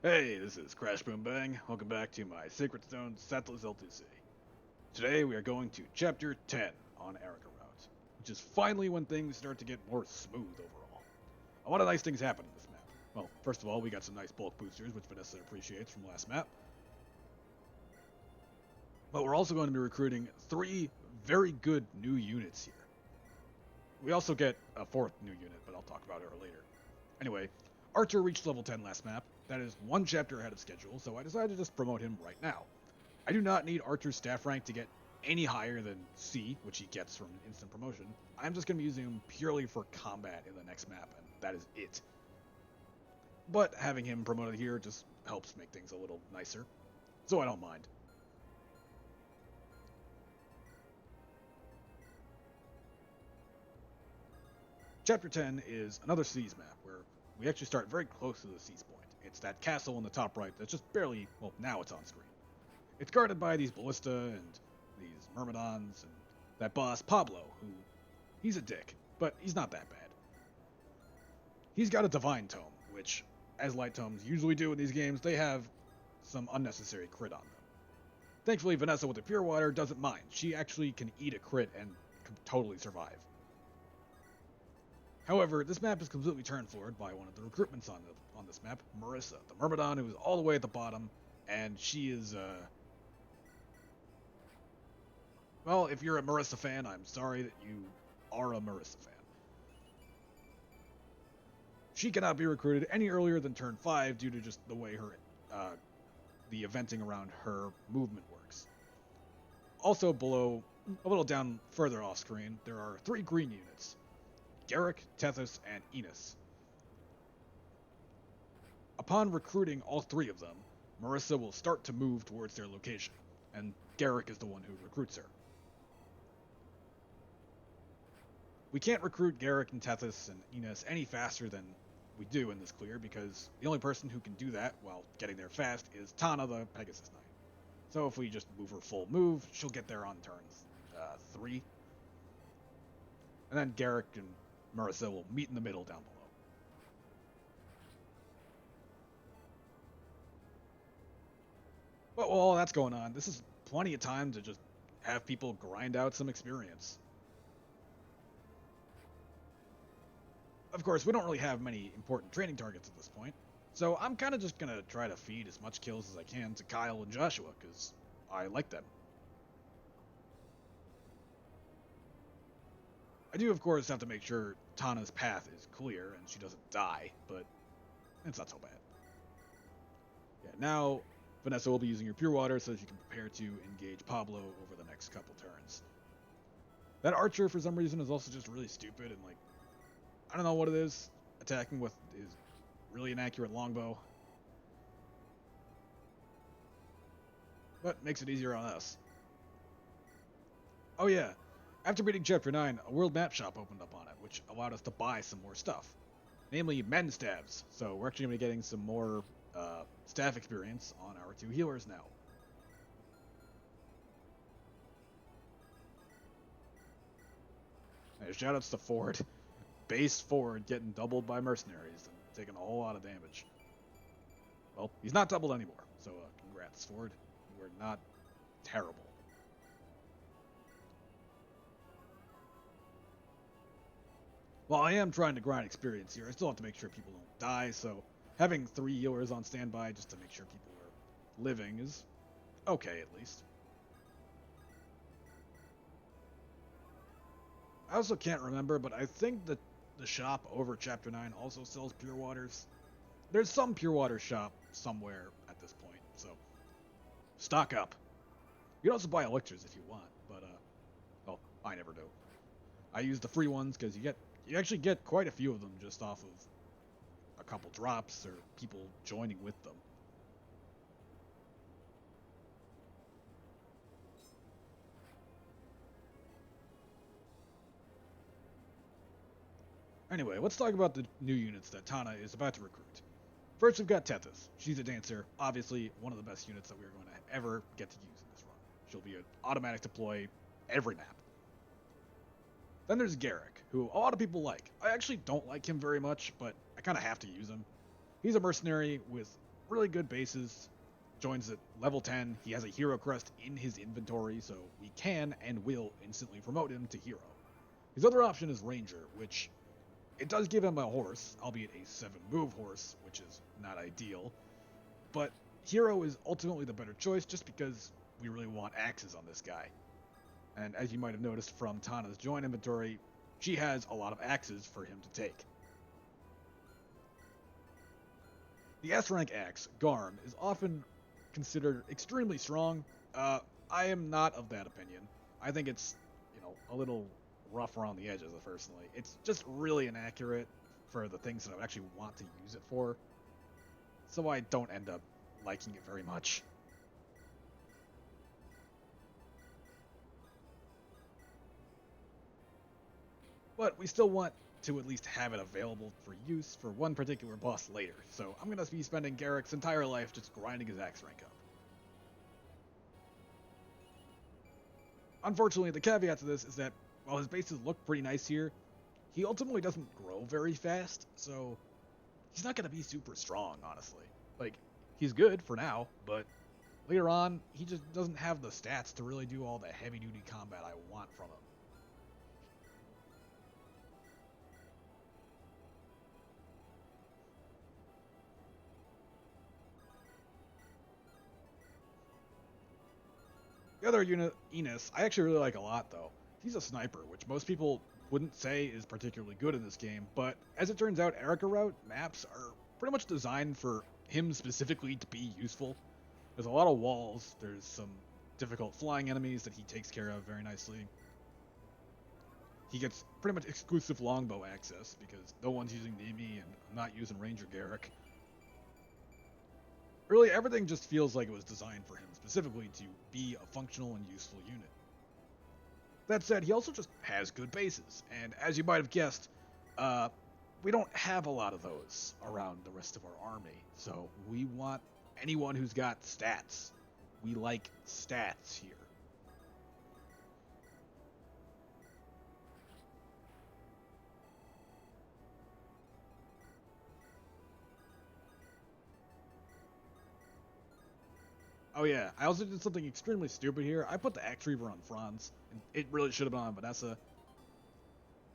Hey, this is Crash Boom Bang. Welcome back to my Sacred Stone Sethless LTC. Today we are going to Chapter 10 on Eirika routes, which is finally when things start to get more smooth overall. A lot of nice things happen in this map. Well, first of all, we got some nice bulk boosters, which Vanessa appreciates from last map. But we're also going to be recruiting 3 very good new units here. We also get a 4th new unit, but I'll talk about her later. Anyway, Archer reached level 10 last map. That is 1 chapter ahead of schedule, so I decided to just promote him right now. I do not need Archer's staff rank to get any higher than C, which he gets from instant promotion. I'm just going to be using him purely for combat in the next map, and that is it. But having him promoted here just helps make things a little nicer, so I don't mind. Chapter 10 is another siege map where we actually start very close to the siege point. It's that castle in the top right that's just barely, well, now it's on screen. It's guarded by these ballista and these myrmidons and that boss Pablo, who he's a dick, but he's not that bad. He's got a divine tome, which, as light tomes usually do in these games, they have some unnecessary crit on them. Thankfully, Vanessa with the pure water doesn't mind. She actually can eat a crit and can totally survive. However, this map is completely turned forward by one of the recruitments on this map, Marissa, the Myrmidon, who is all the way at the bottom, and she is, well, if you're a Marissa fan, I'm sorry that you are a Marissa fan. She cannot be recruited any earlier than turn 5 due to just the way the eventing around her movement works. Also below, a little down further off screen, there are 3 green units. Garrick, Tethys, and Enos. Upon recruiting all 3 of them, Marissa will start to move towards their location, and Garrick is the one who recruits her. We can't recruit Garrick and Tethys and Enos any faster than we do in this clear because the only person who can do that while getting there fast is Tana the Pegasus Knight. So if we just move her full move, she'll get there on turns 3. And then Garrick and Marissa will meet in the middle down below. But while all that's going on, this is plenty of time to just have people grind out some experience. Of course, we don't really have many important training targets at this point, so I'm kind of just going to try to feed as much kills as I can to Kyle and Joshua, because I like them. I do, of course, have to make sure Tana's path is clear and she doesn't die, but it's not so bad. Yeah, now Vanessa will be using her pure water so she can prepare to engage Pablo over the next couple turns. That archer, for some reason, is also just really stupid and, like, I don't know what it is. Attacking with his really inaccurate longbow. But makes it easier on us. Oh yeah, after beating Chapter 9, a world map shop opened up on it, which allowed us to buy some more stuff. Namely, men staves. So we're actually going to be getting some more staff experience on our 2 healers now. And shoutouts to Ford. Base Ford getting doubled by mercenaries and taking a whole lot of damage. Well, he's not doubled anymore, so congrats, Ford. You are not terrible. While I am trying to grind experience here, I still have to make sure people don't die, so having 3 healers on standby just to make sure people are living is okay, at least. I also can't remember, but I think that the shop over Chapter 9 also sells pure waters. There's some pure water shop somewhere at this point, so stock up. You can also buy elixirs if you want, but well, I never do. I use the free ones because you actually get quite a few of them just off of a couple drops or people joining with them. Anyway, let's talk about the new units that Tana is about to recruit. First, we've got Tethys. She's a dancer, obviously one of the best units that we're going to ever get to use in this run. She'll be an automatic deploy every map. Then there's Garrick, who a lot of people like. I actually don't like him very much, but I kind of have to use him. He's a mercenary with really good bases. Joins at level 10. He has a hero crest in his inventory, so we can and will instantly promote him to hero. His other option is Ranger, which it does give him a horse, albeit a 7-move horse, which is not ideal. But hero is ultimately the better choice just because we really want axes on this guy. And as you might have noticed from Tana's join inventory, she has a lot of axes for him to take. The S-rank axe, Garm, is often considered extremely strong. I am not of that opinion. I think it's, a little rough around the edges, personally. It's just really inaccurate for the things that I would actually want to use it for. So I don't end up liking it very much. But we still want to at least have it available for use for one particular boss later, so I'm going to be spending Garrick's entire life just grinding his axe rank up. Unfortunately, the caveat to this is that while his bases look pretty nice here, he ultimately doesn't grow very fast, so he's not going to be super strong, honestly. Like, he's good for now, but later on, he just doesn't have the stats to really do all the heavy-duty combat I want from him. The other unit, Enos, I actually really like a lot, though. He's a sniper, which most people wouldn't say is particularly good in this game, but as it turns out, Eirika route maps are pretty much designed for him specifically to be useful. There's a lot of walls, there's some difficult flying enemies that he takes care of very nicely. He gets pretty much exclusive longbow access because no one's using Nimi and I'm not using Ranger Garrick. Really, everything just feels like it was designed for him specifically to be a functional and useful unit. That said, he also just has good bases, and as you might have guessed, we don't have a lot of those around the rest of our army, so we want anyone who's got stats. We like stats here. Oh yeah, I also did something extremely stupid here. I put the Axe Reaver on Franz, and it really should have been on Vanessa.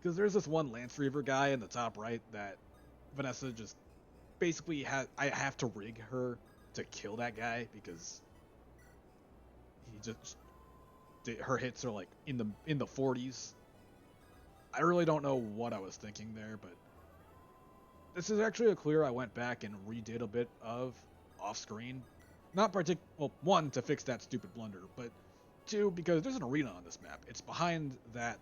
Because there's this one Lance Reaver guy in the top right that Vanessa just basically I have to rig her to kill that guy because he just her hits are like in the 40s. I really don't know what I was thinking there, but this is actually a clear I went back and redid a bit of off screen. Not well, one, to fix that stupid blunder, but two, because there's an arena on this map. It's behind that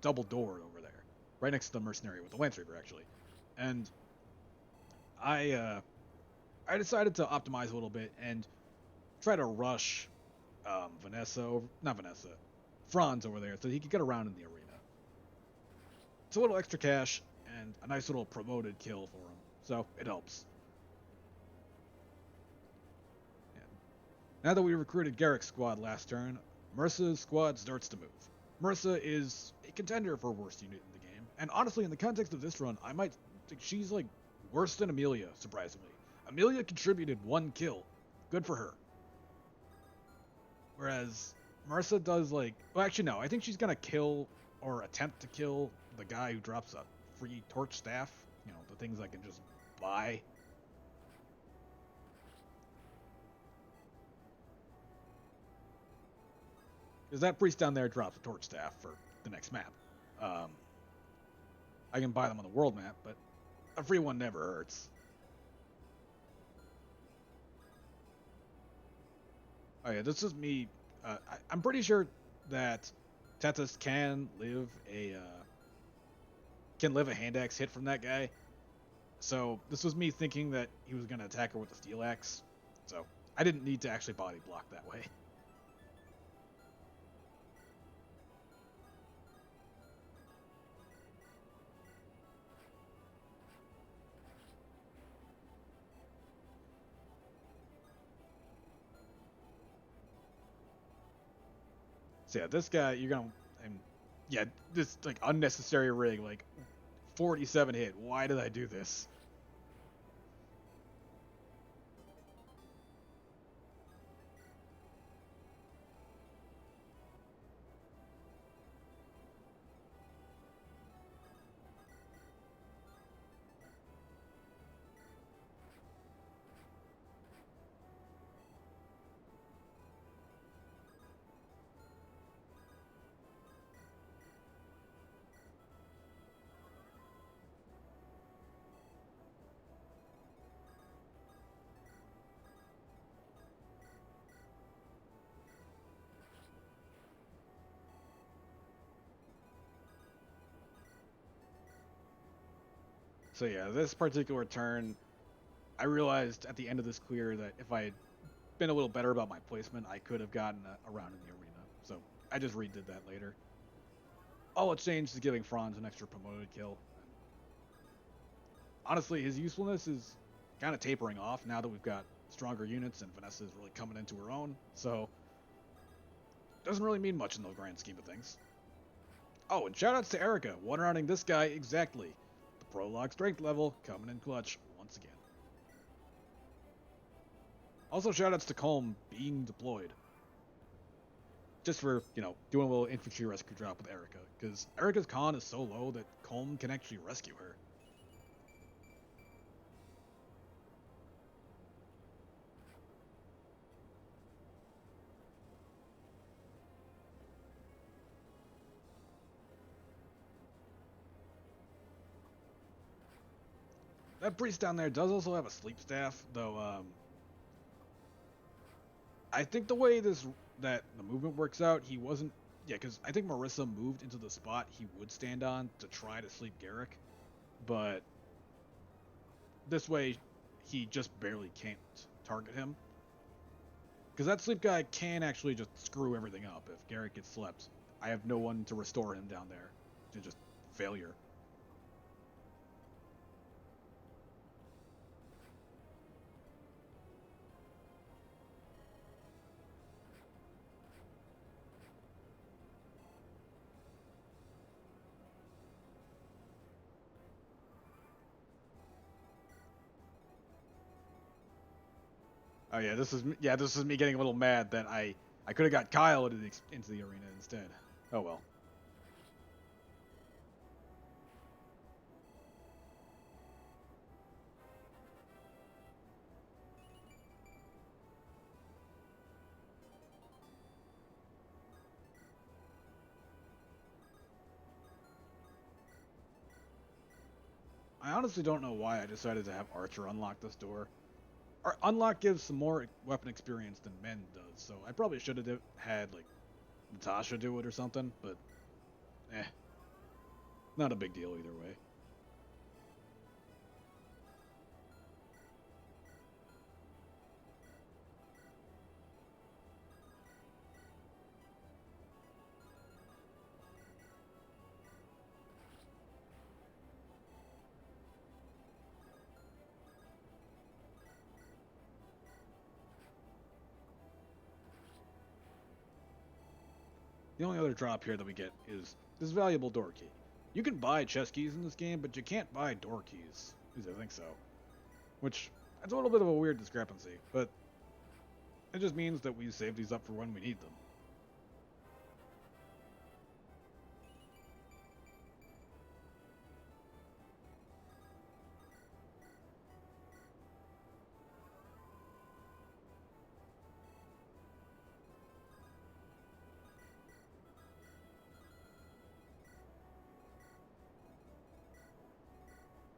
double door over there, right next to the mercenary with the Lance Reaver, actually. And I decided to optimize a little bit and try to rush Franz over there so he could get around in the arena. It's a little extra cash and a nice little promoted kill for him, so it helps. Now that we recruited Garrick's squad last turn, Mersa's squad starts to move. Mersa is a contender for worst unit in the game, and honestly, in the context of this run, I might think she's like worse than Amelia, surprisingly. Amelia contributed 1 kill. Good for her. Whereas Mersa does well actually no, I think she's gonna kill or attempt to kill the guy who drops a free torch staff. The things I can just buy. Because that priest down there drops a torch staff for the next map. I can buy them on the world map, but a free one never hurts. Oh yeah, this is me. I'm pretty sure that Tethys can live a hand axe hit from that guy. So this was me thinking that he was going to attack her with a steel axe. So I didn't need to actually body block that way. So yeah, this guy, this unnecessary rig, 47 hit. Why did I do this? So yeah, this particular turn, I realized at the end of this clear that if I had been a little better about my placement, I could have gotten a round in the arena. So I just redid that later. All it changed is giving Franz an extra promoted kill. And honestly, his usefulness is kind of tapering off now that we've got stronger units and Vanessa is really coming into her own. So doesn't really mean much in the grand scheme of things. Oh, and shoutouts to Eirika, one-rounding this guy exactly. The prologue strength level coming in clutch once again. Also shoutouts to Colm being deployed. Just for, doing a little infantry rescue drop with Eirika, because Eirika's con is so low that Colm can actually rescue her. That priest down there does also have a sleep staff, though. I think the way that the movement works out, he wasn't. Yeah, because I think Marissa moved into the spot he would stand on to try to sleep Garrick, but this way he just barely can't target him. Because that sleep guy can actually just screw everything up if Garrick gets slept. I have no one to restore him down there. To just failure. Oh yeah, this is me getting a little mad that I could have got Kyle into the arena instead. Oh well. I honestly don't know why I decided to have Archer unlock this door. Unlock gives some more weapon experience than Men does, so I probably should have had like Natasha do it or something, but not a big deal either way. The only other drop here that we get is this valuable door key. You can buy chest keys in this game, but you can't buy door keys. At least I think so. Which, that's a little bit of a weird discrepancy, but it just means that we save these up for when we need them.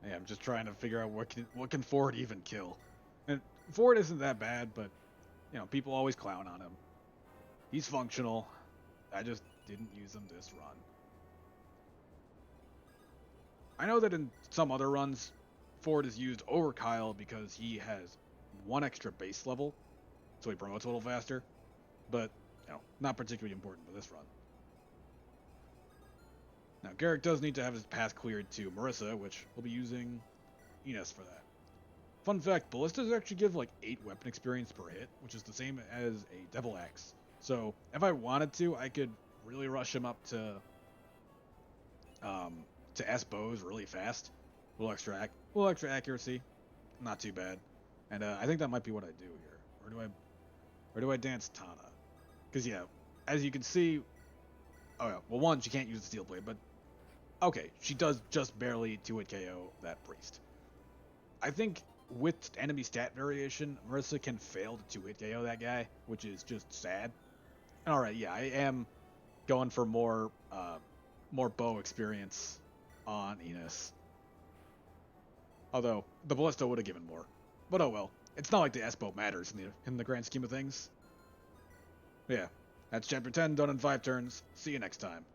Yeah, I'm just trying to figure out what can Ford even kill. And Ford isn't that bad, but people always clown on him. He's functional. I just didn't use him this run. I know that in some other runs, Ford is used over Kyle because he has one extra base level, so he promotes a little faster. But not particularly important for this run. Now, Garrick does need to have his path cleared to Marissa, which we'll be using Enos for that. Fun fact, ballistas actually give like 8 weapon experience per hit, which is the same as a Devil Axe. So, if I wanted to, I could really rush him up to S bows really fast. A little extra accuracy. Not too bad. And I think that might be what I do here. Or do I dance Tana? Because yeah, as you can see, oh yeah, well one, she can't use the steel blade, but okay, she does just barely 2-hit KO that priest. I think with enemy stat variation, Marissa can fail to 2-hit KO that guy, which is just sad. Alright, yeah, I am going for more bow experience on Enos. Although, the Ballista would have given more. But oh well. It's not like the S-bow matters in the grand scheme of things. Yeah, that's Chapter 10 done in 5 turns. See you next time.